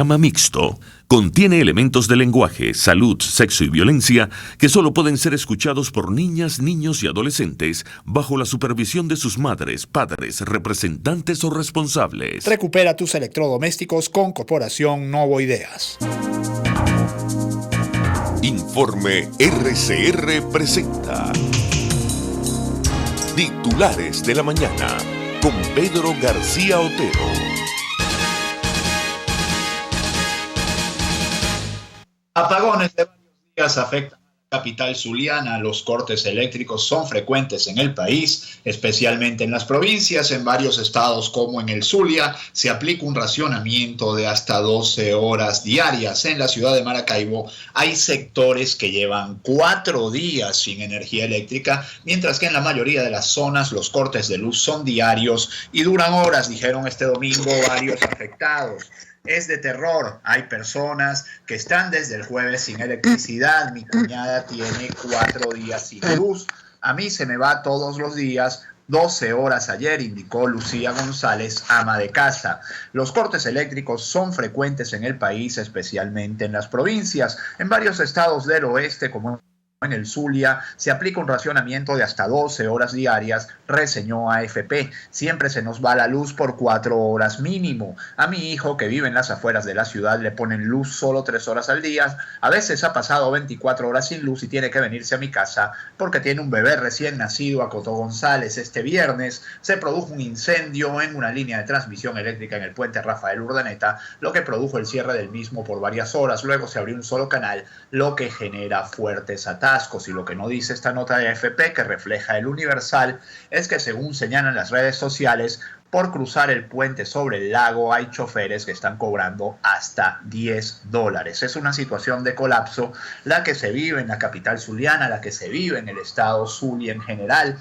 Programa mixto. Contiene elementos de lenguaje, salud, sexo y violencia que solo pueden ser escuchados por niñas, niños y adolescentes bajo la supervisión de sus madres, padres, representantes o responsables. Recupera tus electrodomésticos con Corporación Novo Ideas. Informe RCR presenta Titulares de la Mañana con Pedro García Otero. Apagones de varios días afectan a la capital zuliana. Los cortes eléctricos son frecuentes en el país, especialmente en las provincias. En varios estados, como en el Zulia, se aplica un racionamiento de hasta 12 horas diarias. En la ciudad de Maracaibo hay sectores que llevan 4 días sin energía eléctrica, mientras que en la mayoría de las zonas los cortes de luz son diarios y duran horas, dijeron este domingo varios afectados. Es de terror. Hay personas que están desde el jueves sin electricidad. Mi cuñada tiene 4 días sin luz. A mí se me va todos los días 12 horas ayer, indicó Lucía González, ama de casa. Los cortes eléctricos son frecuentes en el país, especialmente en las provincias. En varios estados del oeste, como en el Zulia, se aplica un racionamiento de hasta 12 horas diarias, reseñó AFP. Siempre se nos va la luz por 4 horas mínimo. A mi hijo, que vive en las afueras de la ciudad, le ponen luz solo 3 horas al día. A veces ha pasado 24 horas sin luz y tiene que venirse a mi casa porque tiene un bebé recién nacido, acotó González. Este viernes se produjo un incendio en una línea de transmisión eléctrica en el puente Rafael Urdaneta, lo que produjo el cierre del mismo por varias horas. Luego se abrió un solo canal, lo que genera fuertes atascos. Y lo que no dice esta nota de AFP, que refleja el Universal, es que según señalan las redes sociales, por cruzar el puente sobre el lago hay choferes que están cobrando hasta $10. Es una situación de colapso la que se vive en la capital zuliana, la que se vive en el estado Zulia en general.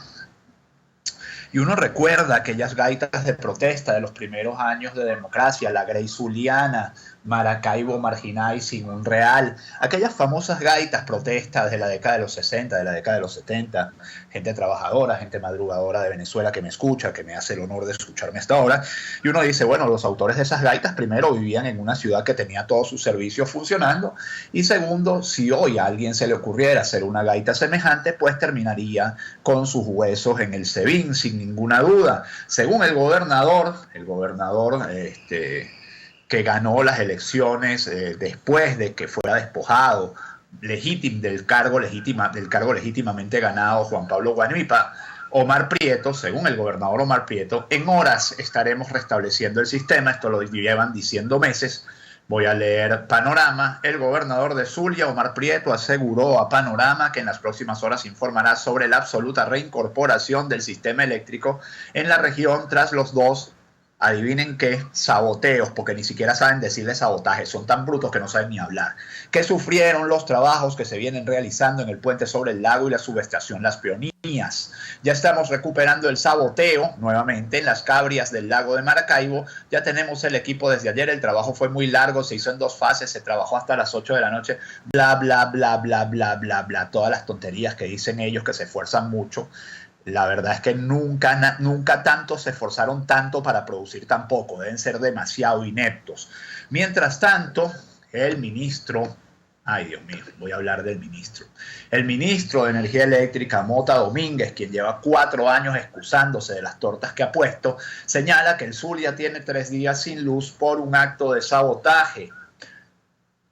Y uno recuerda aquellas gaitas de protesta de los primeros años de democracia, la Grey Zuliana, Maracaibo Marginal sin un real, aquellas famosas gaitas protestas de la década de los 60, de la década de los 70, gente trabajadora, gente madrugadora de Venezuela que me escucha, que me hace el honor de escucharme hasta ahora, y uno dice, bueno, los autores de esas gaitas primero vivían en una ciudad que tenía todos sus servicios funcionando, y segundo, si hoy a alguien se le ocurriera hacer una gaita semejante, pues terminaría con sus huesos en el SEBIN, sin ninguna duda. Según el gobernador que ganó las elecciones después de que fuera despojado del cargo legítimamente ganado Juan Pablo Guanipa, Omar Prieto, según el gobernador Omar Prieto, en horas estaremos restableciendo el sistema. Esto lo llevan diciendo meses. Voy a leer Panorama. El gobernador de Zulia, Omar Prieto, aseguró a Panorama que en las próximas horas informará sobre la absoluta reincorporación del sistema eléctrico en la región tras los 2, adivinen qué, saboteos, porque ni siquiera saben decirle sabotaje, son tan brutos que no saben ni hablar, que sufrieron los trabajos que se vienen realizando en el puente sobre el lago y la subestación Las Peonías. Ya estamos recuperando el saboteo nuevamente en las cabrias del lago de Maracaibo. Ya tenemos el equipo desde ayer, el trabajo fue muy largo, se hizo en 2 fases, se trabajó hasta las 8 de la noche, bla, bla, bla, bla, bla, bla, bla, todas las tonterías que dicen ellos que se esfuerzan mucho. La verdad es que nunca tanto se esforzaron tanto para producir tan poco. Deben ser demasiado ineptos. Mientras tanto, el ministro... Ay, Dios mío, voy a hablar del ministro. El ministro de Energía Eléctrica, Mota Domínguez, quien lleva 4 años excusándose de las tortas que ha puesto, señala que el Zulia tiene 3 días sin luz por un acto de sabotaje.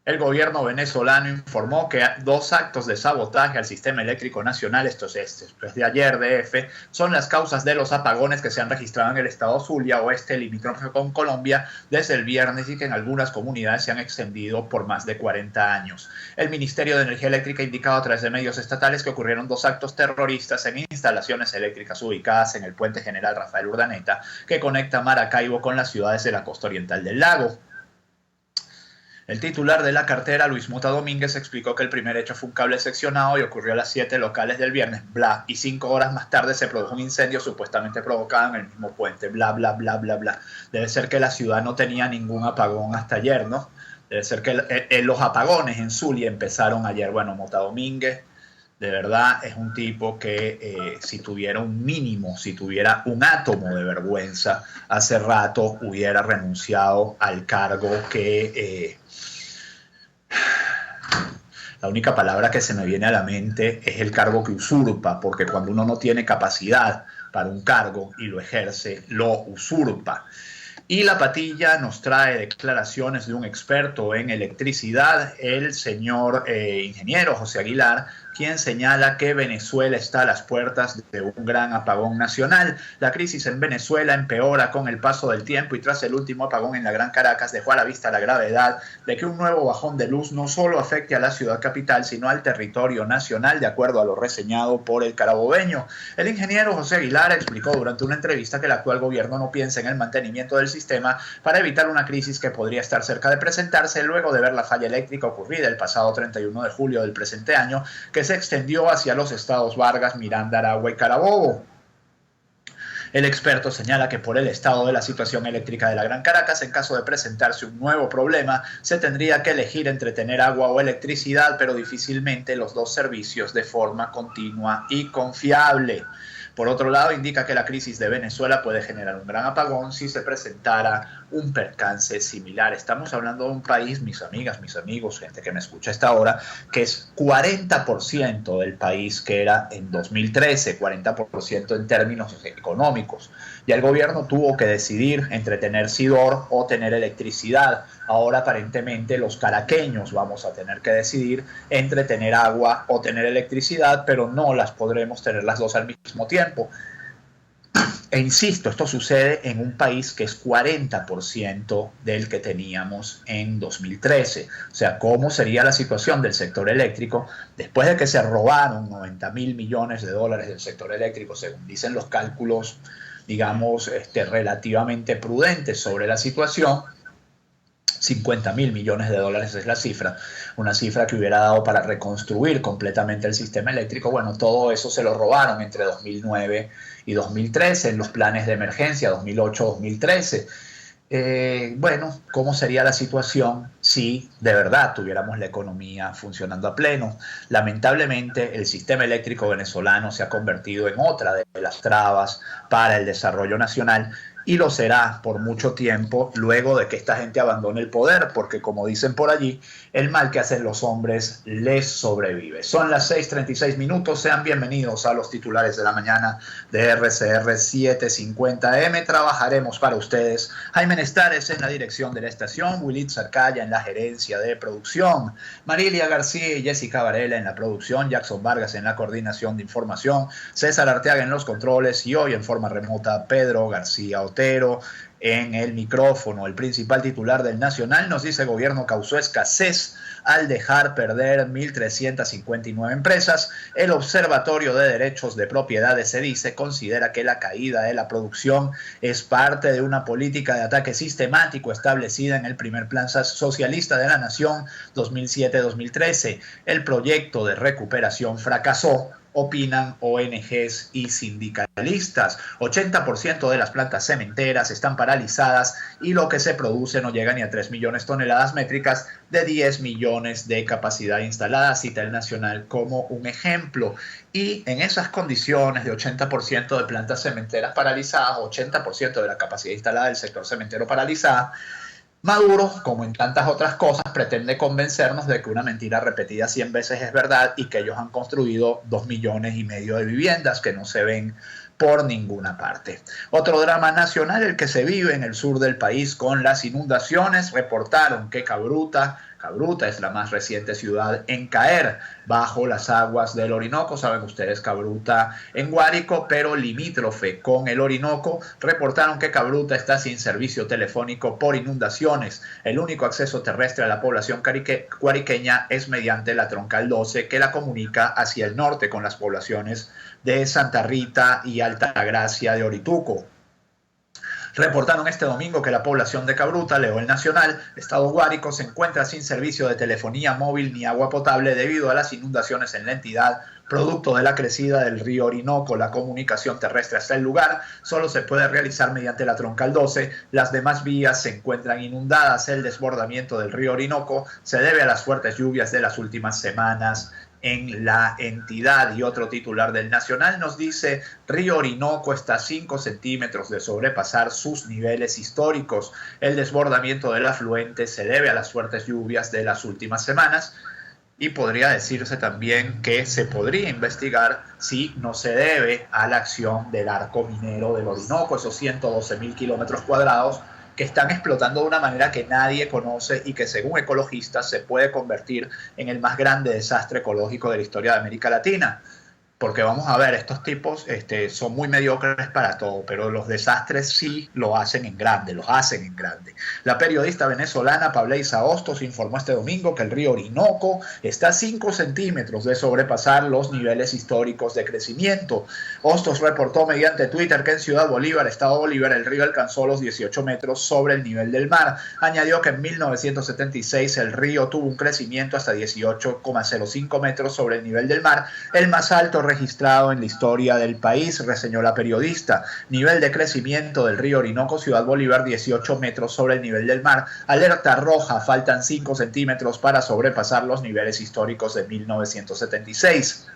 El gobierno venezolano informó que 2 actos de sabotaje al sistema eléctrico nacional, esto es de ayer, DF, son las causas de los apagones que se han registrado en el estado Zulia, oeste limítrofe con Colombia, desde el viernes y que en algunas comunidades se han extendido por más de 40 años. El Ministerio de Energía Eléctrica ha indicado a través de medios estatales que ocurrieron 2 actos terroristas en instalaciones eléctricas ubicadas en el puente general Rafael Urdaneta, que conecta Maracaibo con las ciudades de la costa oriental del lago. El titular de la cartera, Luis Mota Domínguez, explicó que el primer hecho fue un cable seccionado y ocurrió a las 7 locales del viernes, bla, y 5 horas más tarde se produjo un incendio supuestamente provocado en el mismo puente, bla, bla, bla, bla, bla. Debe ser que la ciudad no tenía ningún apagón hasta ayer, ¿no? Debe ser que los apagones en Zulia empezaron ayer. Bueno, Mota Domínguez De verdad es un tipo que si tuviera un mínimo, si tuviera un átomo de vergüenza, hace rato hubiera renunciado al cargo que... la única palabra que se me viene a la mente es el cargo que usurpa, porque cuando uno no tiene capacidad para un cargo y lo ejerce, lo usurpa. Y la patilla nos trae declaraciones de un experto en electricidad, el señor ingeniero José Aguilar, quien señala que Venezuela está a las puertas de un gran apagón nacional. La crisis en Venezuela empeora con el paso del tiempo y tras el último apagón en la Gran Caracas dejó a la vista la gravedad de que un nuevo bajón de luz no solo afecte a la ciudad capital, sino al territorio nacional, de acuerdo a lo reseñado por el carabobeño. El ingeniero José Aguilar explicó durante una entrevista que el actual gobierno no piensa en el mantenimiento del sistema para evitar una crisis que podría estar cerca de presentarse luego de ver la falla eléctrica ocurrida el pasado 31 de julio del presente año, que se extendió hacia los estados Vargas, Miranda, Aragua y Carabobo. El experto señala que por el estado de la situación eléctrica de la Gran Caracas, en caso de presentarse un nuevo problema, se tendría que elegir entre tener agua o electricidad, pero difícilmente los dos servicios de forma continua y confiable. Por otro lado, indica que la crisis de Venezuela puede generar un gran apagón si se presentara un percance similar. Estamos hablando de un país, mis amigas, mis amigos, gente que me escucha a esta hora, que es 40% del país que era en 2013, 40% en términos económicos. Ya el gobierno tuvo que decidir entre tener Sidor o tener electricidad. Ahora aparentemente los caraqueños vamos a tener que decidir entre tener agua o tener electricidad, pero no las podremos tener las dos al mismo tiempo. E insisto, esto sucede en un país que es 40% del que teníamos en 2013. O sea, ¿cómo sería la situación del sector eléctrico después de que se robaron 90.000 millones de dólares del sector eléctrico, según dicen los cálculos, digamos, relativamente prudentes sobre la situación? 50.000 millones de dólares es la cifra, una cifra que hubiera dado para reconstruir completamente el sistema eléctrico. Bueno, todo eso se lo robaron entre 2009 y 2013 en los planes de emergencia 2008-2013. Bueno, ¿cómo sería la situación si de verdad tuviéramos la economía funcionando a pleno? Lamentablemente, el sistema eléctrico venezolano se ha convertido en otra de las trabas para el desarrollo nacional, y lo será por mucho tiempo luego de que esta gente abandone el poder, porque como dicen por allí, el mal que hacen los hombres les sobrevive. Son las 6:36, sean bienvenidos a los titulares de la mañana de RCR 750M. Trabajaremos para ustedes Jaime Nestares en la dirección de la estación, Willy Zarcaya en la gerencia de producción, Marilia García y Jessica Varela en la producción, Jackson Vargas en la coordinación de información, César Arteaga en los controles y hoy en forma remota Pedro García Otero en el micrófono. El principal titular del Nacional nos dice: gobierno causó escasez al dejar perder 1.359 empresas. El Observatorio de Derechos de Propiedades, se dice, considera que la caída de la producción es parte de una política de ataque sistemático establecida en el primer plan socialista de la nación 2007-2013. El proyecto de recuperación fracasó, opinan ONGs y sindicalistas. 80% de las plantas cementeras están paralizadas y lo que se produce no llega ni a 3 millones de toneladas métricas de 10 millones de capacidad instalada, cita el Nacional como un ejemplo. Y en esas condiciones de 80% de plantas cementeras paralizadas, 80% de la capacidad instalada del sector cementero paralizada, Maduro, como en tantas otras cosas, pretende convencernos de que una mentira repetida 100 veces es verdad y que ellos han construido 2,5 millones de viviendas que no se ven por ninguna parte. Otro drama nacional, el que se vive en el sur del país con las inundaciones. Reportaron que Cabruta es la más reciente ciudad en caer bajo las aguas del Orinoco. Saben ustedes, Cabruta en Guárico, pero limítrofe con el Orinoco. Reportaron que Cabruta está sin servicio telefónico por inundaciones. El único acceso terrestre a la población guariqueña es mediante la troncal 12, que la comunica hacia el norte con las poblaciones de Santa Rita y Altagracia de Orituco. Reportaron este domingo que la población de Cabruta, leo el Nacional, estado Guárico, se encuentra sin servicio de telefonía móvil ni agua potable debido a las inundaciones en la entidad, producto de la crecida del río Orinoco. La comunicación terrestre hasta el lugar solo se puede realizar mediante la troncal 12. Las demás vías se encuentran inundadas. El desbordamiento del río Orinoco se debe a las fuertes lluvias de las últimas semanas en la entidad. Y otro titular del Nacional nos dice: Río Orinoco está a 5 centímetros de sobrepasar sus niveles históricos. El desbordamiento del afluente se debe a las fuertes lluvias de las últimas semanas. Y podría decirse también que se podría investigar si no se debe a la acción del arco minero del Orinoco, esos 112.000 kilómetros cuadrados que están explotando de una manera que nadie conoce y que, según ecologistas, se puede convertir en el más grande desastre ecológico de la historia de América Latina. Porque vamos a ver, estos tipos son muy mediocres para todo, pero los desastres sí lo hacen en grande, los hacen en grande. La periodista venezolana Pableisa Hostos informó este domingo que el río Orinoco está a 5 centímetros de sobrepasar los niveles históricos de crecimiento. Hostos reportó mediante Twitter que en Ciudad Bolívar, Estado Bolívar, el río alcanzó los 18 metros sobre el nivel del mar. Añadió que en 1976 el río tuvo un crecimiento hasta 18,05 metros sobre el nivel del mar, el más alto registrado en la historia del país, reseñó la periodista. Nivel de crecimiento del río Orinoco, Ciudad Bolívar, 18 metros sobre el nivel del mar. Alerta roja, faltan 5 centímetros para sobrepasar los niveles históricos de 1976.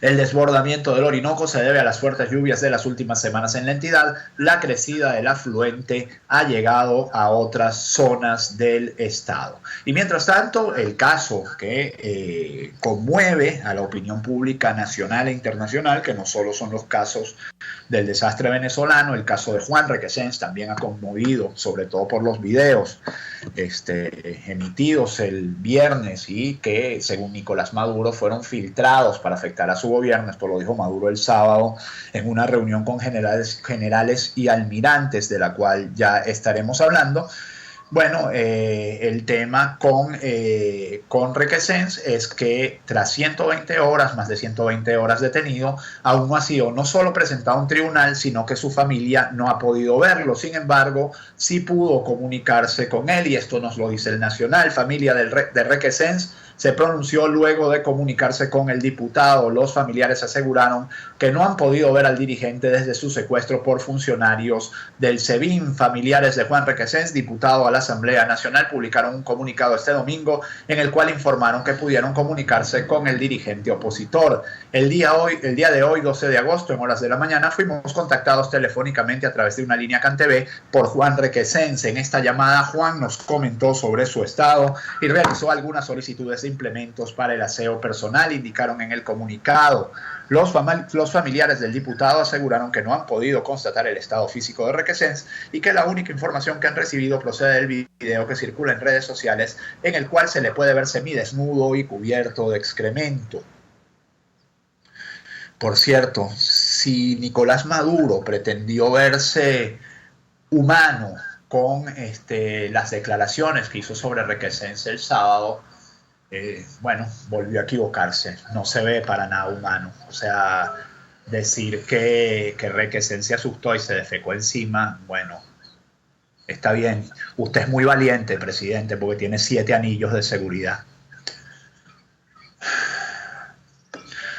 El desbordamiento del Orinoco se debe a las fuertes lluvias de las últimas semanas en la entidad. La crecida del afluente ha llegado a otras zonas del estado. Y mientras tanto, el caso que conmueve a la opinión pública nacional e internacional, que no solo son los casos del desastre venezolano, el caso de Juan Requesens también ha conmovido, sobre todo por los videos emitidos el viernes y que, según Nicolás Maduro, fueron filtrados para afectar a su gobierno. Esto lo dijo Maduro el sábado en una reunión con generales y almirantes, de la cual ya estaremos hablando. Bueno, el tema con Requesens es que tras 120 horas, más de 120 horas detenido, aún no ha sido no solo presentado a un tribunal, sino que su familia no ha podido verlo. Sin embargo, sí pudo comunicarse con él, y esto nos lo dice el Nacional. Familia de Requesens se pronunció luego de comunicarse con el diputado. Los familiares aseguraron que no han podido ver al dirigente desde su secuestro por funcionarios del SEBIN. Familiares de Juan Requesens, diputado a la Asamblea Nacional, publicaron un comunicado este domingo en el cual informaron que pudieron comunicarse con el dirigente opositor. El día de hoy, 12 de agosto, en horas de la mañana, fuimos contactados telefónicamente a través de una línea CanTV por Juan Requesens. En esta llamada, Juan nos comentó sobre su estado y realizó algunas solicitudes de implementos para el aseo personal, indicaron en el comunicado. Los familiares del diputado aseguraron que no han podido constatar el estado físico de Requesens y que la única información que han recibido procede del video que circula en redes sociales, en el cual se le puede ver semidesnudo y cubierto de excremento. Por cierto, si Nicolás Maduro pretendió verse humano con las declaraciones que hizo sobre Requesens el sábado, bueno, volvió a equivocarse. No se ve para nada humano. O sea, decir que Requesens se asustó y se defecó encima, bueno, está bien. Usted es muy valiente, presidente, porque tiene 7 anillos de seguridad.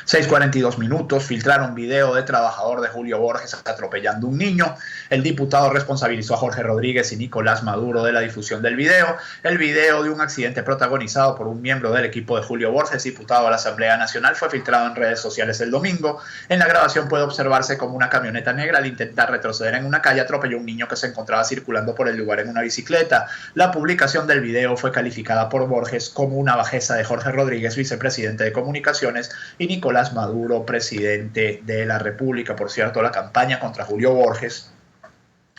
6:42 minutos, filtraron video de trabajador de Julio Borges atropellando un niño. El diputado responsabilizó a Jorge Rodríguez y Nicolás Maduro de la difusión del video. El video de un accidente protagonizado por un miembro del equipo de Julio Borges, diputado a la Asamblea Nacional, fue filtrado en redes sociales el domingo. En la grabación puede observarse como una camioneta negra, al intentar retroceder en una calle, atropelló a un niño que se encontraba circulando por el lugar en una bicicleta. La publicación del video fue calificada por Borges como una bajeza de Jorge Rodríguez, vicepresidente de Comunicaciones, y Nicolás Maduro, presidente de la República. Por cierto, la campaña contra Julio Borges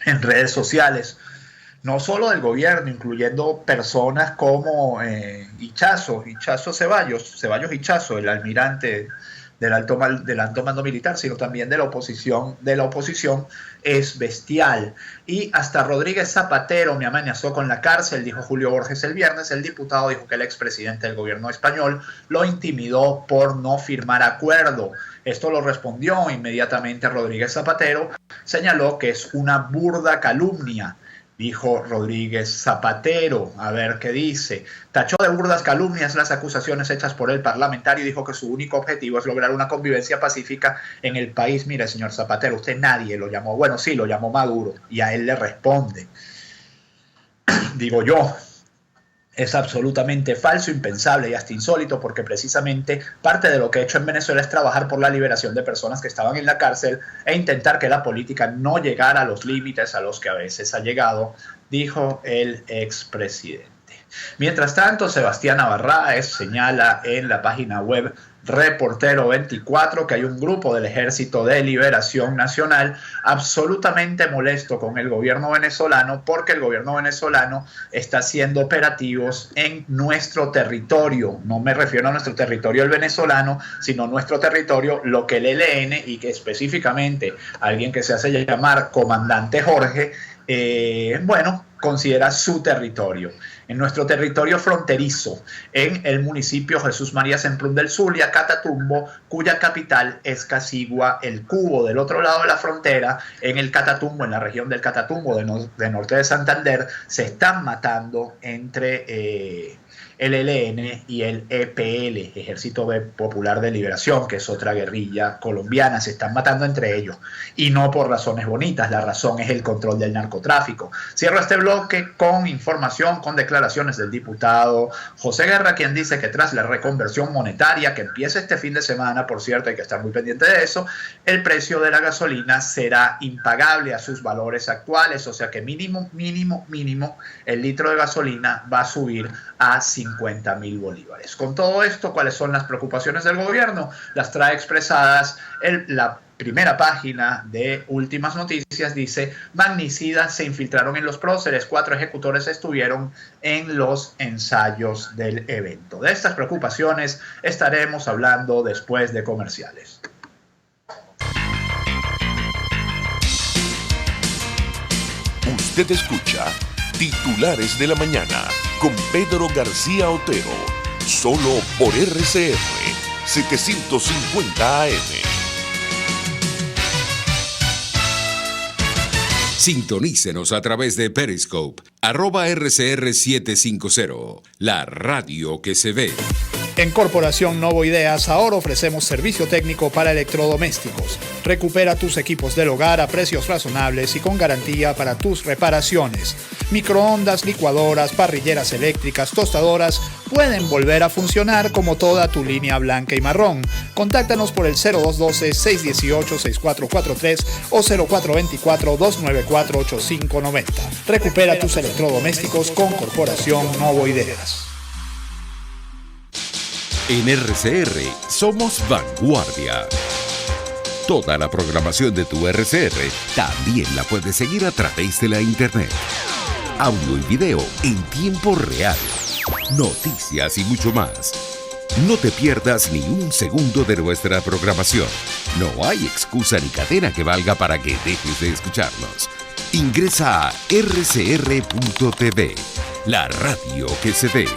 en redes sociales, no solo del gobierno, incluyendo personas como Hichazo Ceballos Hichazo, el almirante del alto mando militar, sino también de la oposición, es bestial. Y hasta Rodríguez Zapatero me amenazó con la cárcel, dijo Julio Borges el viernes. El diputado dijo que el expresidente del gobierno español lo intimidó por no firmar acuerdo. Esto lo respondió inmediatamente Rodríguez Zapatero. Señaló que es una burda calumnia, dijo Rodríguez Zapatero. A ver qué dice. Tachó de burdas calumnias las acusaciones hechas por el parlamentario y dijo que su único objetivo es lograr una convivencia pacífica en el país. Mire, señor Zapatero, usted nadie lo llamó. Bueno, sí, lo llamó Maduro y a él le responde. Digo yo. Es absolutamente falso, impensable y hasta insólito, porque precisamente parte de lo que he hecho en Venezuela es trabajar por la liberación de personas que estaban en la cárcel e intentar que la política no llegara a los límites a los que a veces ha llegado, dijo el expresidente. Mientras tanto, Sebastián Navarráez señala en la página web Reportero 24 que hay un grupo del Ejército de Liberación Nacional absolutamente molesto con el gobierno venezolano porque el gobierno venezolano está haciendo operativos en nuestro territorio. No me refiero a nuestro territorio el venezolano, sino nuestro territorio, lo que el ELN y que específicamente alguien que se hace llamar Comandante Jorge, considera su territorio. En nuestro territorio fronterizo, en el municipio Jesús María Semprún del Zulia, Catatumbo, cuya capital es Casigua, el Cubo. Del otro lado de la frontera, en el Catatumbo, en la región del Catatumbo de norte de Santander, se están matando entre el ELN y el EPL, Ejército Popular de Liberación, que es otra guerrilla colombiana. Se están matando entre ellos y no por razones bonitas. La razón es el control del narcotráfico. Cierro este bloque con información, con declaraciones del diputado José Guerra, quien dice que tras la reconversión monetaria que empieza este fin de semana, por cierto, hay que estar muy pendiente de eso, el precio de la gasolina será impagable a sus valores actuales, o sea que mínimo, el litro de gasolina va a subir a 50.000 bolívares. Con todo esto, ¿cuáles son las preocupaciones del gobierno? Las trae expresadas la primera página de Últimas Noticias. Dice: magnicidas se infiltraron en los próceres, 4 ejecutores estuvieron en los ensayos del evento. De estas preocupaciones estaremos hablando después de comerciales. Usted escucha Titulares de la Mañana con Pedro García Otero, solo por RCR 750 AM. Sintonícenos a través de Periscope, @RCR750, la radio que se ve. En Corporación Novo Ideas ahora ofrecemos servicio técnico para electrodomésticos. Recupera tus equipos del hogar a precios razonables y con garantía para tus reparaciones. Microondas, licuadoras, parrilleras eléctricas, tostadoras pueden volver a funcionar como toda tu línea blanca y marrón. Contáctanos por el 0212-618-6443 o 0424-294-8590. Recupera tus electrodomésticos con Corporación Novo Ideas. En RCR somos vanguardia. Toda la programación de tu RCR también la puedes seguir a través de la internet. Audio y video en tiempo real. Noticias y mucho más. No te pierdas ni un segundo de nuestra programación. No hay excusa ni cadena que valga para que dejes de escucharnos. Ingresa a rcr.tv, la radio que se ve.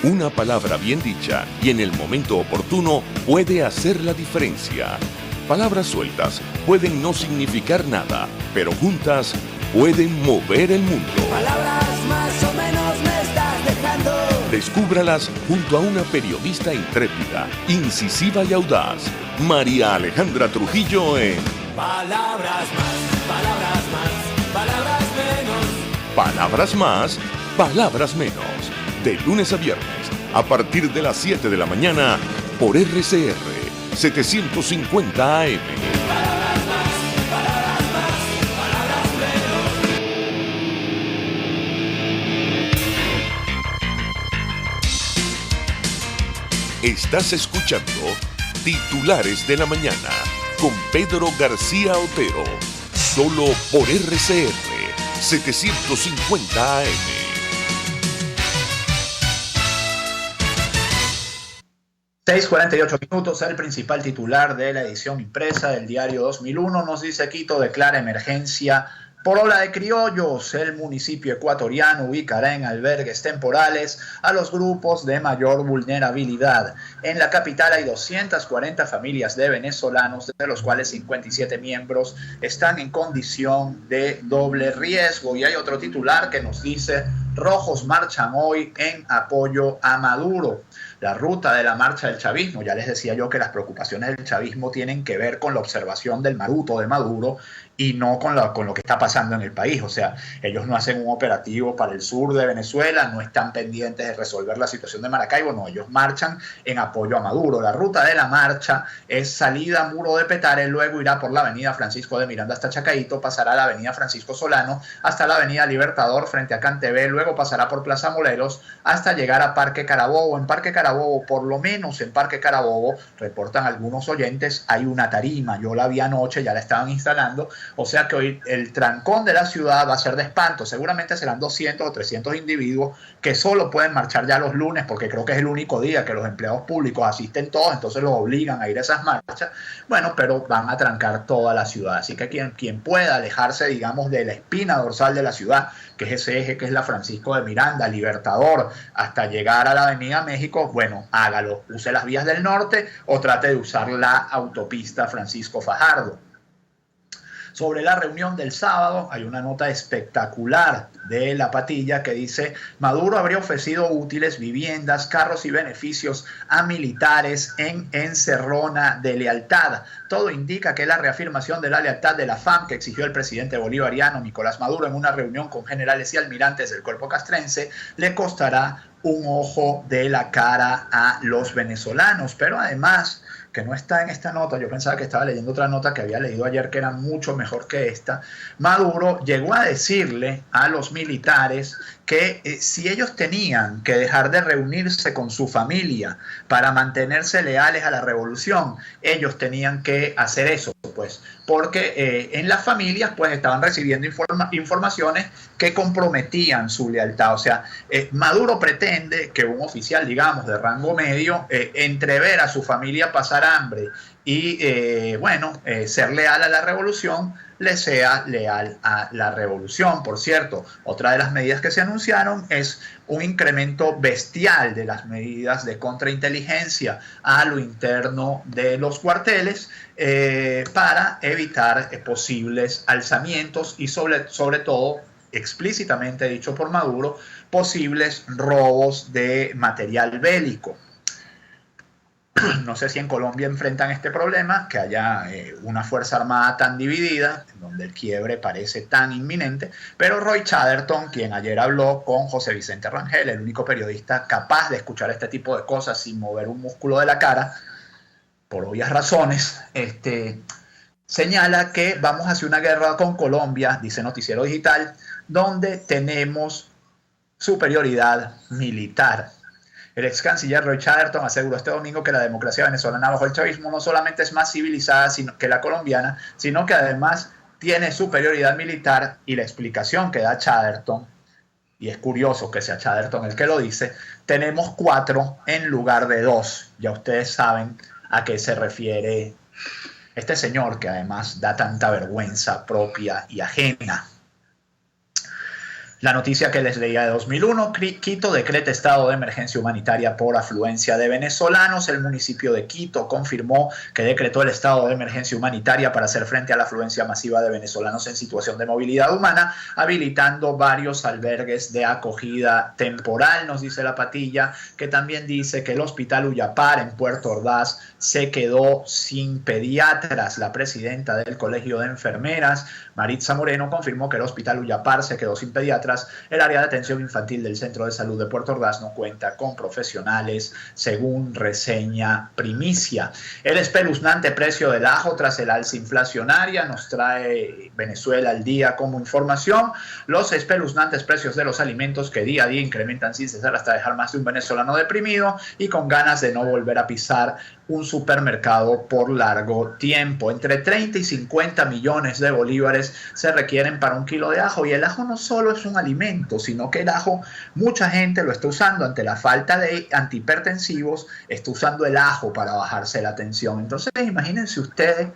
Una palabra bien dicha y en el momento oportuno puede hacer la diferencia. Palabras sueltas pueden no significar nada, pero juntas pueden mover el mundo. Palabras más o menos me estás dejando. Descúbralas junto a una periodista intrépida, incisiva y audaz, María Alejandra Trujillo en Palabras más, palabras más, palabras menos. Palabras más, palabras menos. De lunes a viernes, a partir de las 7 de la mañana, por RCR 750 AM. Palabras más, palabras más, palabras menos. Estás escuchando Titulares de la Mañana con Pedro García Otero, solo por RCR 750 AM. 6:48 minutos. El principal titular de la edición impresa del diario 2001 nos dice: Quito declara emergencia por ola de criollos. El municipio ecuatoriano ubicará en albergues temporales a los grupos de mayor vulnerabilidad. En la capital hay 240 familias de venezolanos, de los cuales 57 miembros están en condición de doble riesgo. Y hay otro titular que nos dice: rojos marchan hoy en apoyo a Maduro. La ruta de la marcha del chavismo, ya les decía yo que las preocupaciones del chavismo tienen que ver con la observación del maruto de Maduro y no con lo que está pasando en el país. O sea, ellos no hacen un operativo para el sur de Venezuela, no están pendientes de resolver la situación de Maracaibo, no, ellos marchan en apoyo a Maduro. La ruta de la marcha es salida Muro de Petare, luego irá por la avenida Francisco de Miranda hasta Chacaíto, pasará a la avenida Francisco Solano hasta la avenida Libertador frente a Cantebé, luego pasará por Plaza Morelos hasta llegar a Parque Carabobo. En Parque Carabobo, por lo menos en Parque Carabobo, reportan algunos oyentes, hay una tarima, yo la vi anoche, ya la estaban instalando. O sea que hoy el trancón de la ciudad va a ser de espanto. Seguramente serán 200 o 300 individuos que solo pueden marchar ya los lunes, porque creo que es el único día que los empleados públicos asisten todos, entonces los obligan a ir a esas marchas. Bueno, pero van a trancar toda la ciudad. Así que quien pueda alejarse, digamos, de la espina dorsal de la ciudad, que es ese eje que es la Francisco de Miranda, Libertador, hasta llegar a la Avenida México, bueno, hágalo. Use las vías del norte o trate de usar la autopista Francisco Fajardo. Sobre la reunión del sábado hay una nota espectacular de La Patilla que dice: Maduro habría ofrecido útiles, viviendas, carros y beneficios a militares en encerrona de lealtad. Todo indica que la reafirmación de la lealtad de la FAM que exigió el presidente bolivariano Nicolás Maduro en una reunión con generales y almirantes del cuerpo castrense le costará un ojo de la cara a los venezolanos. Pero además, que no está en esta nota, yo pensaba que estaba leyendo otra nota que había leído ayer que era mucho mejor que esta, Maduro llegó a decirle a los militares que si ellos tenían que dejar de reunirse con su familia para mantenerse leales a la revolución, ellos tenían que hacer eso, pues, porque en las familias pues estaban recibiendo informaciones que comprometían su lealtad. O sea, Maduro pretende que un oficial, digamos, de rango medio, entrever a su familia pasar hambre y, ser leal a la revolución, le sea leal a la revolución. Por cierto, otra de las medidas que se anunciaron es un incremento bestial de las medidas de contrainteligencia a lo interno de los cuarteles para evitar posibles alzamientos y sobre todo, explícitamente dicho por Maduro, posibles robos de material bélico. No sé si en Colombia enfrentan este problema, que haya una fuerza armada tan dividida, en donde el quiebre parece tan inminente, pero Roy Chatterton, quien ayer habló con José Vicente Rangel, el único periodista capaz de escuchar este tipo de cosas sin mover un músculo de la cara, por obvias razones, señala que vamos hacia una guerra con Colombia, dice Noticiero Digital, donde tenemos superioridad militar. El ex canciller Roy Chatterton aseguró este domingo que la democracia venezolana bajo el chavismo no solamente es más civilizada que la colombiana, sino que además tiene superioridad militar. Y la explicación que da Chatterton, y es curioso que sea Chatterton el que lo dice, tenemos 4 en lugar de 2. Ya ustedes saben a qué se refiere este señor, que además da tanta vergüenza propia y ajena. La noticia que les leía de 2001, Quito decreta estado de emergencia humanitaria por afluencia de venezolanos. El municipio de Quito confirmó que decretó el estado de emergencia humanitaria para hacer frente a la afluencia masiva de venezolanos en situación de movilidad humana, habilitando varios albergues de acogida temporal, nos dice La Patilla, que también dice que el hospital Uyapar en Puerto Ordaz se quedó sin pediatras. La presidenta del Colegio de Enfermeras, Maritza Moreno, confirmó que el hospital Uyapar se quedó sin pediatras. El área de atención infantil del Centro de Salud de Puerto Ordaz no cuenta con profesionales, según reseña Primicia. El espeluznante precio del ajo tras el alza inflacionaria nos trae Venezuela al día como información. Los espeluznantes precios de los alimentos que día a día incrementan sin cesar hasta dejar más de un venezolano deprimido y con ganas de no volver a pisar un supermercado por largo tiempo. Entre 30 y 50 millones de bolívares se requieren para un kilo de ajo, y el ajo no solo es un alimento, sino que el ajo mucha gente lo está usando ante la falta de antihipertensivos, está usando el ajo para bajarse la tensión. Entonces imagínense ustedes,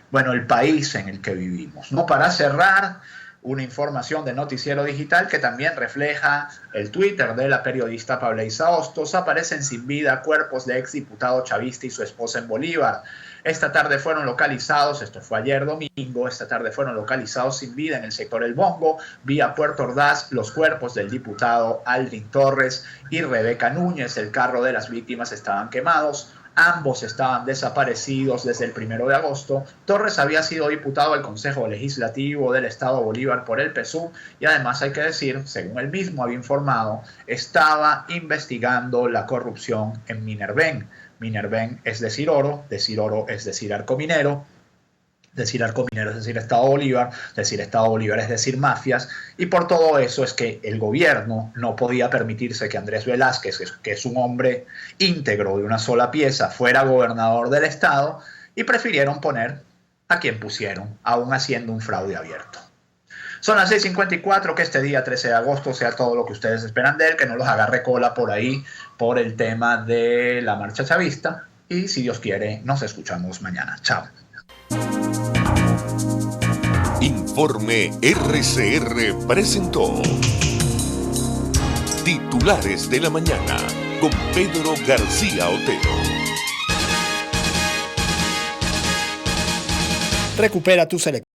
bueno, el país en el que vivimos, ¿no? Para cerrar, una información de Noticiero Digital que también refleja el Twitter de la periodista Pableisa Hostos. Aparecen sin vida cuerpos de exdiputado chavista y su esposa en Bolívar. Esta tarde fueron localizados, esto fue ayer domingo, esta tarde fueron localizados sin vida en el sector El Bongo, vía Puerto Ordaz, los cuerpos del diputado Aldrin Torres y Rebeca Núñez. El carro de las víctimas estaban quemados. Ambos estaban desaparecidos desde el 1 de agosto. Torres había sido diputado al Consejo Legislativo del Estado Bolívar por el PSUV y además hay que decir, según él mismo había informado, estaba investigando la corrupción en Minerven. Minerven es decir oro es decir Arcominero. Decir Arcominero es decir Estado Bolívar es decir mafias, y por todo eso es que el gobierno no podía permitirse que Andrés Velázquez, que es un hombre íntegro de una sola pieza, fuera gobernador del estado, y prefirieron poner a quien pusieron, aún haciendo un fraude abierto. Son las 6:54, que este día 13 de agosto sea todo lo que ustedes esperan de él, que no los agarre cola por ahí por el tema de la marcha chavista, y si Dios quiere, nos escuchamos mañana. Chao. Informe RCR presentó Titulares de la Mañana con Pedro García Otero. Recupera tu selección.